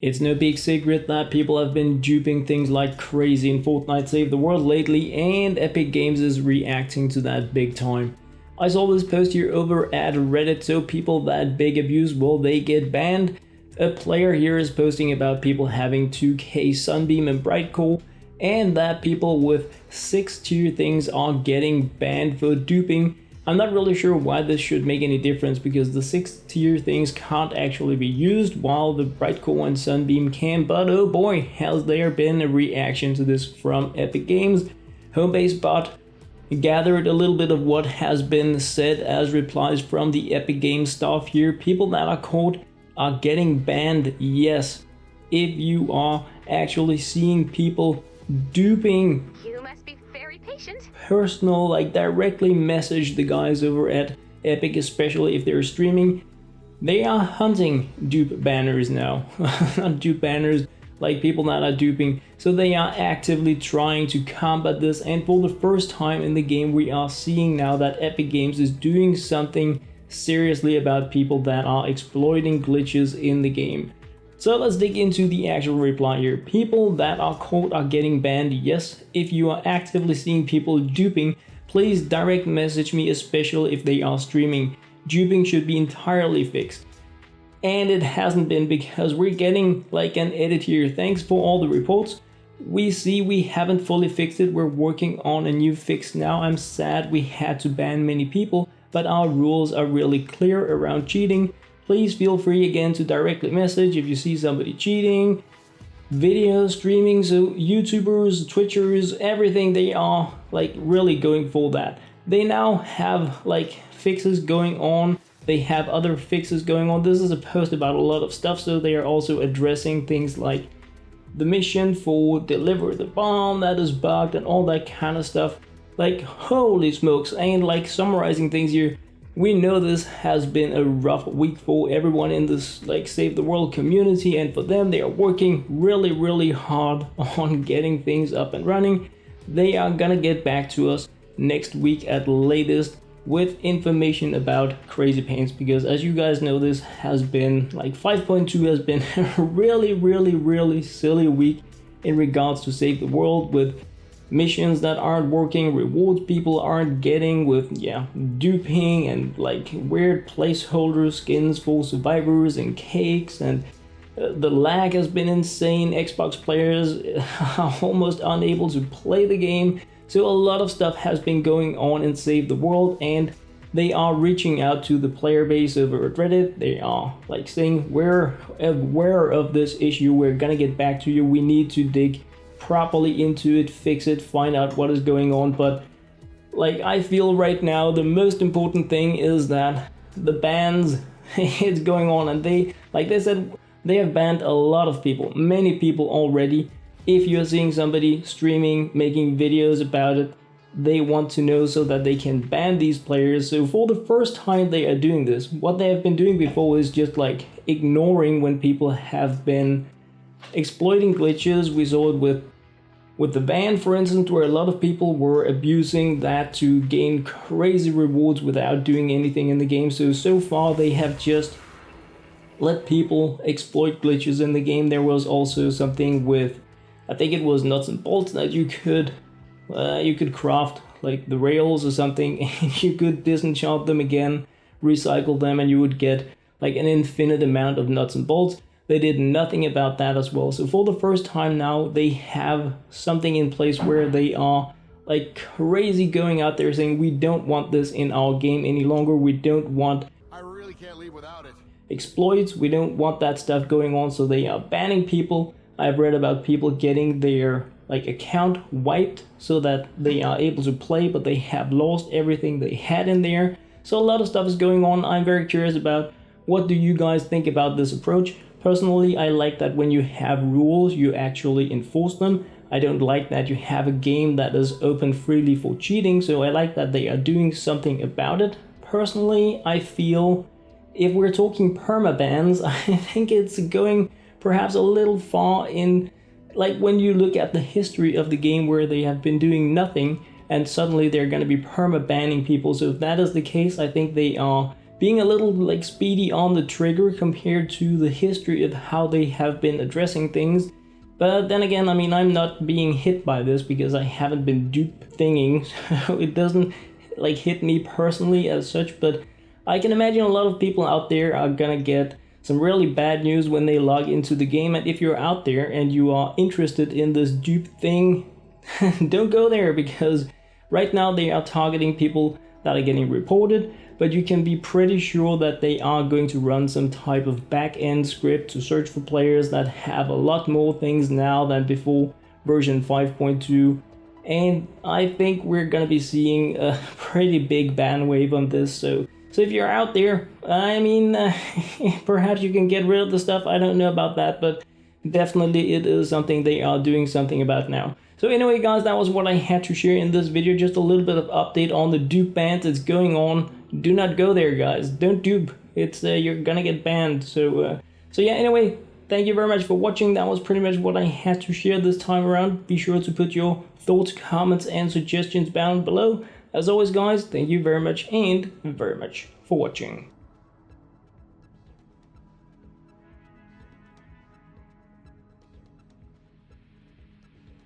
It's no big secret that people have been duping things like crazy in Fortnite Save the World lately, and Epicgames is reacting to that big time. I saw this post here over at Reddit, so people that big abuse, well, they get banned. A player here is posting about people having 2k Sunbeam and Brightcore, and that people with 6 tier things are getting banned for duping. I'm not really sure why this should make any difference, because the 6 tier things can't actually be used while the Brightcore and Sunbeam can, but oh boy, has there been a reaction to this from Epicgames. Homebase bot gathered a little bit of what has been said as replies from the Epicgames staff here. People that are caught are getting banned, yes. If you are actually seeing people duping, you must be very patient. Personal, like directly message the guys over at Epic, especially if they're streaming. They are hunting dupe banners now. Not dupe banners, like people that are duping. So they are actively trying to combat this, and for the first time in the game we are seeing now that Epicgames is doing something seriously about people that are exploiting glitches in the game. So let's dig into the actual reply here. People that are caught are getting banned, yes. If you are actively seeing people duping, please direct message me, especially if they are streaming. Duping should be entirely fixed. And it hasn't been, because we're getting like an edit here. Thanks for all the reports. We see we haven't fully fixed it. We're working on a new fix now. I'm sad we had to ban many people, but our rules are really clear around cheating. Please feel free again to directly message if you see somebody cheating. Video streaming, so YouTubers, Twitchers, everything, they are like really going for that. They now have like fixes going on. They have other fixes going on. This is a post about a lot of stuff, so they are also addressing things like the mission for deliver the bomb that is bugged and all that kind of stuff. Like holy smokes, and like summarizing things here. We know this has been a rough week for everyone in this like Save the World community, and for them, they are working really hard on getting things up and running. They are gonna get back to us next week at latest with information about Crazy Paints, because as you guys know, this has been like 5.2 has been a really silly week in regards to Save the World, with missions that aren't working, rewards people aren't getting, with duping and like weird placeholder skins for survivors and cakes, and the lag has been insane. Xbox players are almost unable to play the game. So a lot of stuff has been going on in Save the World, and they are reaching out to the player base over at Reddit. They are like saying, we're aware of this issue, we're gonna get back to you, we need to dig properly into it, fix it, find out what is going on. But like I feel right now the most important thing is that the bans it's going on, and they said they have banned a lot of people, many people already. If you're seeing somebody streaming, making videos about it, they want to know so that they can ban these players. So for the first time they are doing this. What they have been doing before is just like ignoring when people have been exploiting glitches. We saw it with the ban, for instance, where a lot of people were abusing that to gain crazy rewards without doing anything in the game. So far they have just let people exploit glitches in the game. There was also something with, I think it was nuts and bolts, that you could craft like the rails or something, and you could disenchant them again, recycle them, and you would get like an infinite amount of nuts and bolts. They did nothing about that as well. So for the first time now, they have something in place where they are like crazy going out there saying, we don't want this in our game any longer. We don't want, I really can't leave without it, exploits. We don't want that stuff going on. So they are banning people. I've read about people getting their like account wiped so that they are able to play, but they have lost everything they had in there. So a lot of stuff is going on. I'm very curious about, what do you guys think about this approach? Personally, I like that when you have rules, you actually enforce them. I don't like that you have a game that is open freely for cheating, so I like that they are doing something about it. Personally, I feel if we're talking permabans, I think it's going perhaps a little far in, like when you look at the history of the game where they have been doing nothing and suddenly they're going to be perma-banning people. So if that is the case, I think they are being a little like speedy on the trigger compared to the history of how they have been addressing things. But then again, I mean, I'm not being hit by this because I haven't been dupe thinging, so it doesn't like hit me personally as such, but I can imagine a lot of people out there are gonna get some really bad news when they log into the game. And if you're out there and you are interested in this dupe thing, don't go there, because right now they are targeting people that are getting reported, but you can be pretty sure that they are going to run some type of back-end script to search for players that have a lot more things now than before version 5.2. And I think we're gonna be seeing a pretty big ban wave on this. So if you're out there, I mean, perhaps you can get rid of the stuff. I don't know about that, but definitely it is something they are doing something about now. So anyway, guys, that was what I had to share in this video. Just a little bit of update on the dupe bans that's going on. Do not go there, guys. Don't dupe. It's you're gonna get banned. So yeah. Anyway, thank you very much for watching. That was pretty much what I had to share this time around. Be sure to put your thoughts, comments, and suggestions down below. As always, guys, thank you very much for watching.